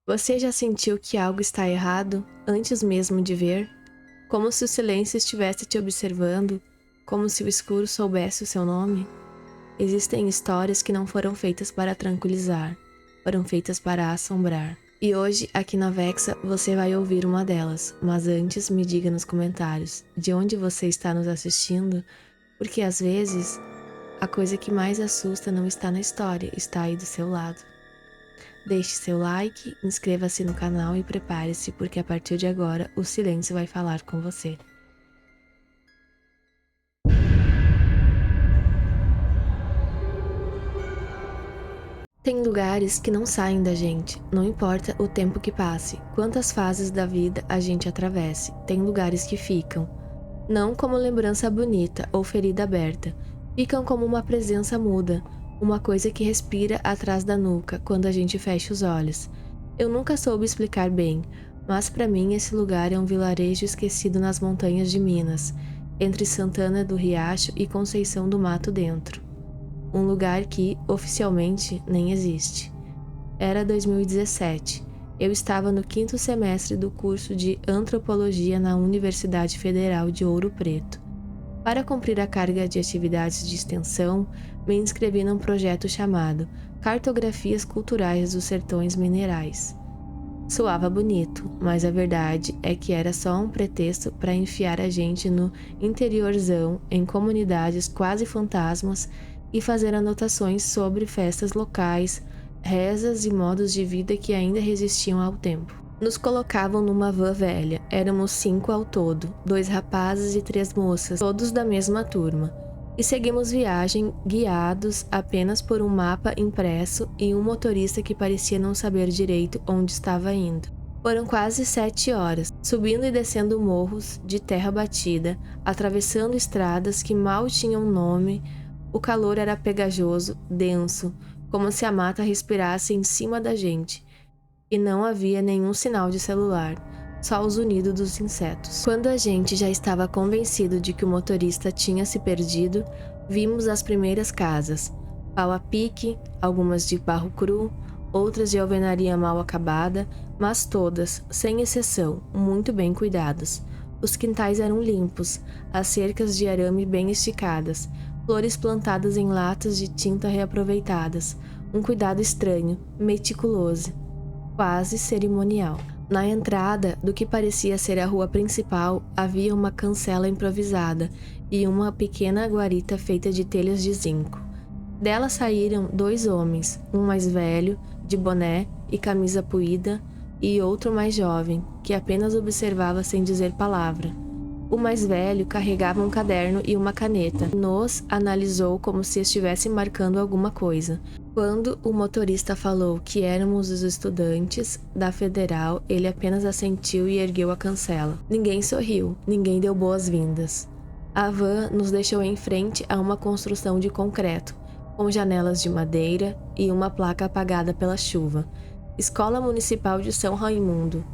Você já sentiu que algo está errado antes mesmo de ver? Como se o silêncio estivesse te observando? Como se o escuro soubesse o seu nome? Existem histórias que não foram feitas para tranquilizar, foram feitas para assombrar. E hoje, aqui na Vexa, você vai ouvir uma delas. Mas antes, me diga nos comentários de onde você está nos assistindo, porque às vezes a coisa que mais assusta não está na história, está aí do seu lado. Deixe seu like, inscreva-se no canal e prepare-se, porque a partir de agora o silêncio vai falar com você. Tem lugares que não saem da gente, não importa o tempo que passe, quantas fases da vida a gente atravesse, tem lugares que ficam. Não como lembrança bonita ou ferida aberta, ficam como uma presença muda, uma coisa que respira atrás da nuca quando a gente fecha os olhos. Eu nunca soube explicar bem, mas para mim esse lugar é um vilarejo esquecido nas montanhas de Minas, entre Santana do Riacho e Conceição do Mato Dentro. Um lugar que, oficialmente, nem existe. Era 2017. Eu estava no 5º semestre do curso de Antropologia na Universidade Federal de Ouro Preto. Para cumprir a carga de atividades de extensão, me inscrevi num projeto chamado Cartografias Culturais dos Sertões Minerais. Soava bonito, mas a verdade é que era só um pretexto para enfiar a gente no interiorzão, em comunidades quase fantasmas, e fazer anotações sobre festas locais, rezas e modos de vida que ainda resistiam ao tempo. Nos colocavam numa van velha, éramos 5 ao todo, 2 rapazes e 3 moças, todos da mesma turma. E seguimos viagem guiados apenas por um mapa impresso e um motorista que parecia não saber direito onde estava indo. Foram quase 7 horas, subindo e descendo morros de terra batida, atravessando estradas que mal tinham nome. O calor era pegajoso, denso, como se a mata respirasse em cima da gente. E não havia nenhum sinal de celular, só o zunido dos insetos. Quando a gente já estava convencido de que o motorista tinha se perdido, vimos as primeiras casas. Pau a pique, algumas de barro cru, outras de alvenaria mal acabada, mas todas, sem exceção, muito bem cuidadas. Os quintais eram limpos, as cercas de arame bem esticadas, flores plantadas em latas de tinta reaproveitadas, um cuidado estranho, meticuloso, quase cerimonial. Na entrada do que parecia ser a rua principal, havia uma cancela improvisada e uma pequena guarita feita de telhas de zinco. Dela saíram 2 homens, um mais velho, de boné e camisa puída, e outro mais jovem, que apenas observava sem dizer palavra. O mais velho carregava um caderno e uma caneta. Nos analisou como se estivesse marcando alguma coisa. Quando o motorista falou que éramos os estudantes da Federal, ele apenas assentiu e ergueu a cancela. Ninguém sorriu, ninguém deu boas-vindas. A van nos deixou em frente a uma construção de concreto, com janelas de madeira e uma placa apagada pela chuva. Escola Municipal de São Raimundo.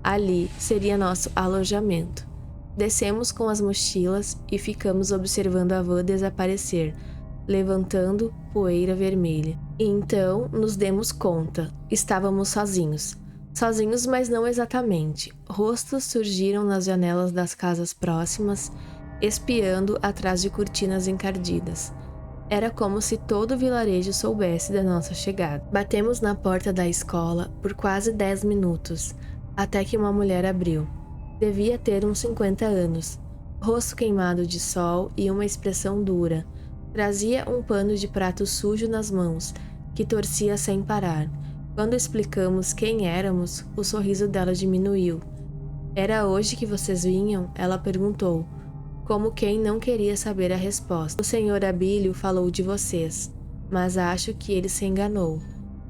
Ali seria nosso alojamento. Descemos com as mochilas e ficamos observando a van desaparecer, levantando poeira vermelha. E então nos demos conta, estávamos sozinhos. Sozinhos, mas não exatamente. Rostos surgiram nas janelas das casas próximas, espiando atrás de cortinas encardidas. Era como se todo o vilarejo soubesse da nossa chegada. Batemos na porta da escola por quase 10 minutos, até que uma mulher abriu. Devia ter uns 50 anos, rosto queimado de sol e uma expressão dura. Trazia um pano de prato sujo nas mãos, que torcia sem parar. Quando explicamos quem éramos, o sorriso dela diminuiu. Era hoje que vocês vinham? Ela perguntou, como quem não queria saber a resposta. O senhor Abílio falou de vocês, mas acho que ele se enganou.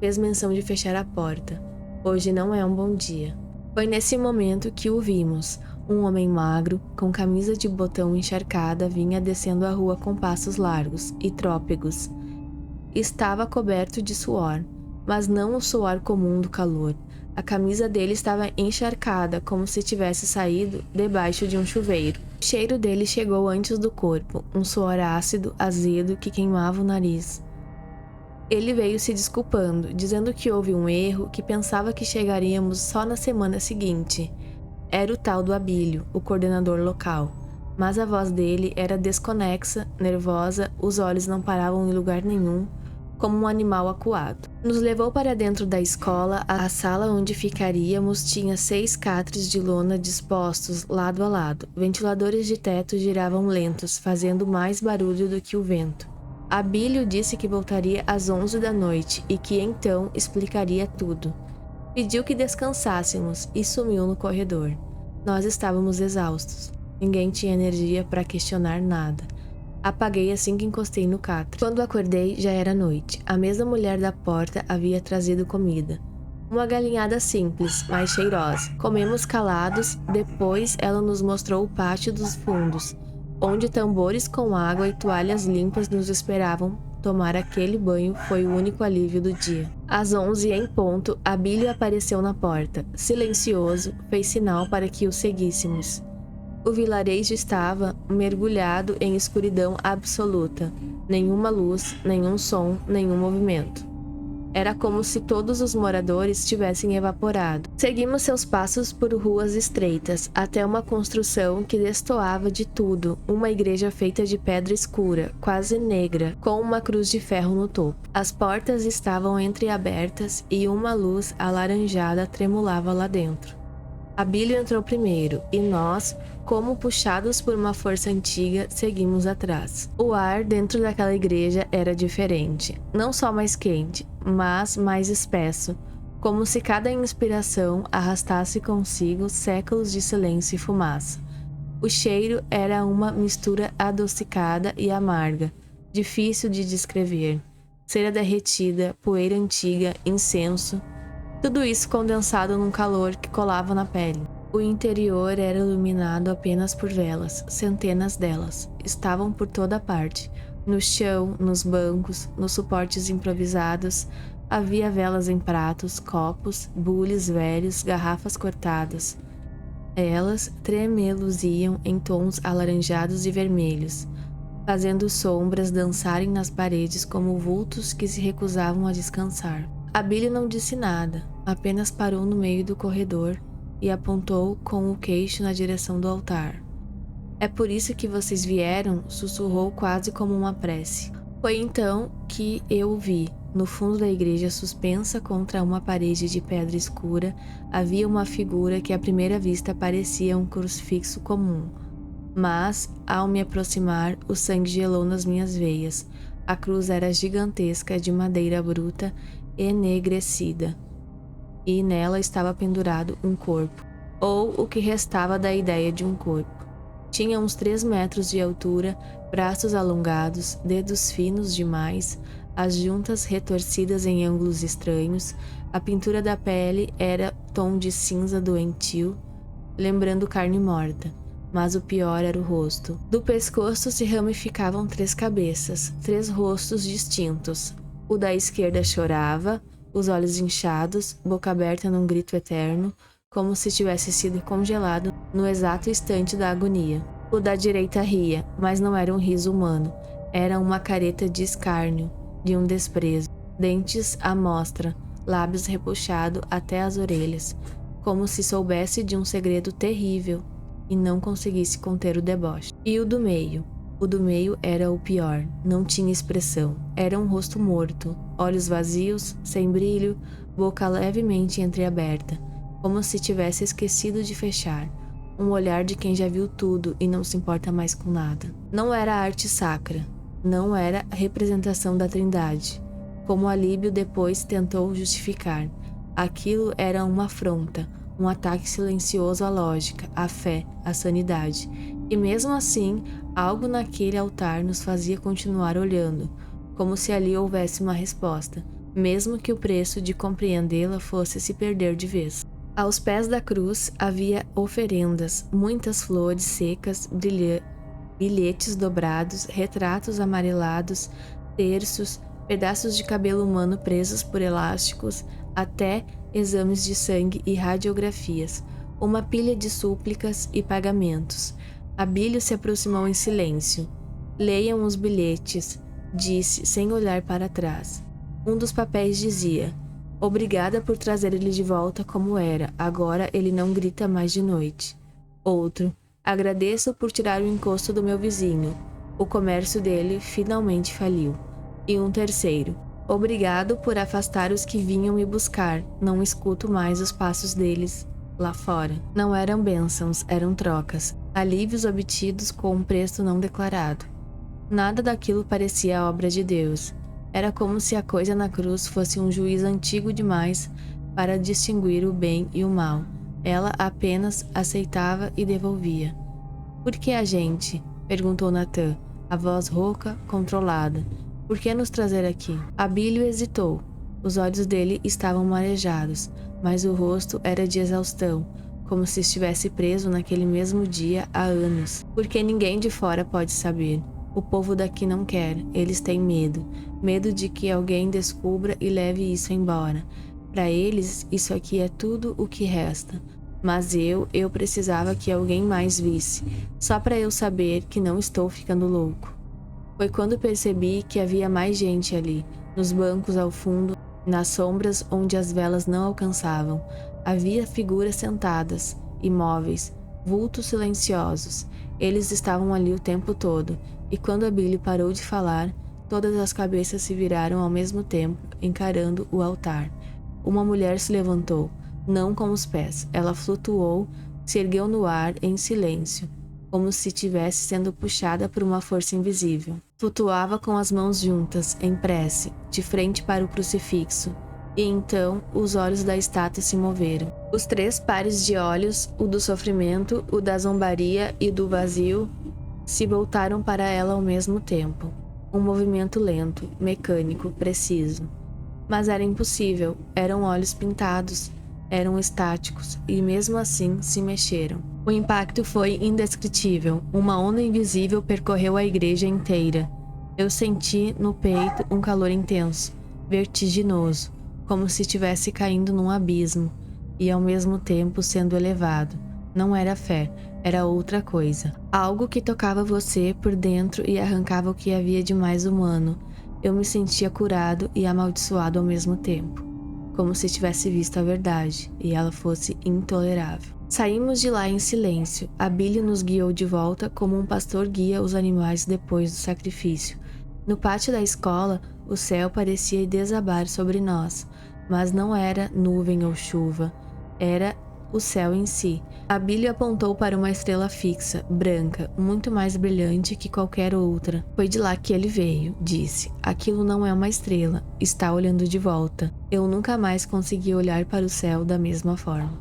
Fez menção de fechar a porta. Hoje não é um bom dia. Foi nesse momento que o vimos. Um homem magro, com camisa de botão encharcada, vinha descendo a rua com passos largos e trôpegos. Estava coberto de suor, mas não o suor comum do calor. A camisa dele estava encharcada, como se tivesse saído debaixo de um chuveiro. O cheiro dele chegou antes do corpo, um suor ácido, azedo, que queimava o nariz. Ele veio se desculpando, dizendo que houve um erro, que pensava que chegaríamos só na semana seguinte. Era o tal do Abílio, o coordenador local. Mas a voz dele era desconexa, nervosa, os olhos não paravam em lugar nenhum, como um animal acuado. Nos levou para dentro da escola. A sala onde ficaríamos tinha 6 catres de lona dispostos lado a lado. Ventiladores de teto giravam lentos, fazendo mais barulho do que o vento. Abílio disse que voltaria às 11 da noite e que então explicaria tudo. Pediu que descansássemos e sumiu no corredor. Nós estávamos exaustos. Ninguém tinha energia para questionar nada. Apaguei assim que encostei no catre. Quando acordei, já era noite. A mesma mulher da porta havia trazido comida. Uma galinhada simples, mas cheirosa. Comemos calados, depois ela nos mostrou o pátio dos fundos, onde tambores com água e toalhas limpas nos esperavam. Tomar aquele banho foi o único alívio do dia. Às 11 em ponto, Abílio apareceu na porta. Silencioso, fez sinal para que o seguíssemos. O vilarejo estava mergulhado em escuridão absoluta. Nenhuma luz, nenhum som, nenhum movimento. Era como se todos os moradores tivessem evaporado. Seguimos seus passos por ruas estreitas, até uma construção que destoava de tudo, uma igreja feita de pedra escura, quase negra, com uma cruz de ferro no topo. As portas estavam entreabertas e uma luz alaranjada tremulava lá dentro. Abílio entrou primeiro, e nós, como puxados por uma força antiga, seguimos atrás. O ar dentro daquela igreja era diferente, não só mais quente, mas mais espesso, como se cada inspiração arrastasse consigo séculos de silêncio e fumaça. O cheiro era uma mistura adocicada e amarga, difícil de descrever. Cera derretida, poeira antiga, incenso, tudo isso condensado num calor que colava na pele. O interior era iluminado apenas por velas, centenas delas. Estavam por toda parte. No chão, nos bancos, nos suportes improvisados, havia velas em pratos, copos, bules velhos, garrafas cortadas. Elas tremeluziam em tons alaranjados e vermelhos, fazendo sombras dançarem nas paredes como vultos que se recusavam a descansar. Abílio não disse nada, apenas parou no meio do corredor e apontou com o queixo na direção do altar. "É por isso que vocês vieram?", sussurrou quase como uma prece. Foi então que eu o vi. No fundo da igreja, suspensa contra uma parede de pedra escura, havia uma figura que à primeira vista parecia um crucifixo comum. Mas, ao me aproximar, o sangue gelou nas minhas veias. A cruz era gigantesca, de madeira bruta, enegrecida, e nela estava pendurado um corpo, ou o que restava da ideia de um corpo. Tinha uns 3 metros de altura, braços alongados, dedos finos demais, as juntas retorcidas em ângulos estranhos. A pintura da pele era tom de cinza doentio, lembrando carne morta. Mas o pior era o rosto. Do pescoço se ramificavam 3 cabeças, 3 rostos distintos. O da esquerda chorava, os olhos inchados, boca aberta num grito eterno, como se tivesse sido congelado no exato instante da agonia. O da direita ria, mas não era um riso humano. Era uma careta de escárnio, de um desprezo. Dentes à mostra, lábios repuxados até as orelhas, como se soubesse de um segredo terrível e não conseguisse conter o deboche. E o do meio? O do meio era o pior, não tinha expressão. Era um rosto morto, olhos vazios, sem brilho, boca levemente entreaberta, como se tivesse esquecido de fechar. Um olhar de quem já viu tudo e não se importa mais com nada. Não era arte sacra, não era a representação da Trindade, como Alíbio depois tentou justificar. Aquilo era uma afronta, um ataque silencioso à lógica, à fé, à sanidade. E mesmo assim, algo naquele altar nos fazia continuar olhando, como se ali houvesse uma resposta, mesmo que o preço de compreendê-la fosse se perder de vez. Aos pés da cruz havia oferendas, muitas flores secas, bilhetes dobrados, retratos amarelados, terços, pedaços de cabelo humano presos por elásticos, até exames de sangue e radiografias, uma pilha de súplicas e pagamentos. Abílio se aproximou em silêncio. "Leiam os bilhetes", disse sem olhar para trás. Um dos papéis dizia: obrigada por trazer ele de volta como era, agora ele não grita mais de noite. Outro: agradeço por tirar o encosto do meu vizinho, o comércio dele finalmente faliu. E um terceiro: obrigado por afastar os que vinham me buscar, não escuto mais os passos deles lá fora. Não eram bênçãos, eram trocas, alívios obtidos com um preço não declarado. Nada daquilo parecia a obra de Deus. Era como se a coisa na cruz fosse um juiz antigo demais para distinguir o bem e o mal. Ela apenas aceitava e devolvia. Por que a gente? Perguntou Nathan, a voz rouca, controlada. Por que nos trazer aqui? Abílio hesitou. Os olhos dele estavam marejados, mas o rosto era de exaustão, como se estivesse preso naquele mesmo dia há anos. Porque ninguém de fora pode saber. O povo daqui não quer, eles têm medo. Medo de que alguém descubra e leve isso embora. Para eles, isso aqui é tudo o que resta. Mas eu precisava que alguém mais visse, só para eu saber que não estou ficando louco. Foi quando percebi que havia mais gente ali, nos bancos ao fundo, nas sombras onde as velas não alcançavam. Havia figuras sentadas, imóveis, vultos silenciosos. Eles estavam ali o tempo todo, e quando Abílio parou de falar, todas as cabeças se viraram ao mesmo tempo, encarando o altar. Uma mulher se levantou, não com os pés. Ela flutuou, se ergueu no ar em silêncio, como se estivesse sendo puxada por uma força invisível. Flutuava com as mãos juntas, em prece, de frente para o crucifixo. E então os olhos da estátua se moveram. Os 3 pares de olhos, o do sofrimento, o da zombaria e do vazio, se voltaram para ela ao mesmo tempo. Um movimento lento, mecânico, preciso. Mas era impossível, eram olhos pintados, eram estáticos e mesmo assim se mexeram. O impacto foi indescritível, uma onda invisível percorreu a igreja inteira. Eu senti no peito um calor intenso, vertiginoso, como se estivesse caindo num abismo e ao mesmo tempo sendo elevado. Não era fé, era outra coisa. Algo que tocava você por dentro e arrancava o que havia de mais humano. Eu me sentia curado e amaldiçoado ao mesmo tempo, como se tivesse visto a verdade e ela fosse intolerável. Saímos de lá em silêncio. Abílio nos guiou de volta como um pastor guia os animais depois do sacrifício. No pátio da escola, o céu parecia desabar sobre nós, mas não era nuvem ou chuva, era o céu em si. Abílio apontou para uma estrela fixa, branca, muito mais brilhante que qualquer outra. Foi de lá que ele veio, disse. Aquilo não é uma estrela, está olhando de volta. Eu nunca mais consegui olhar para o céu da mesma forma.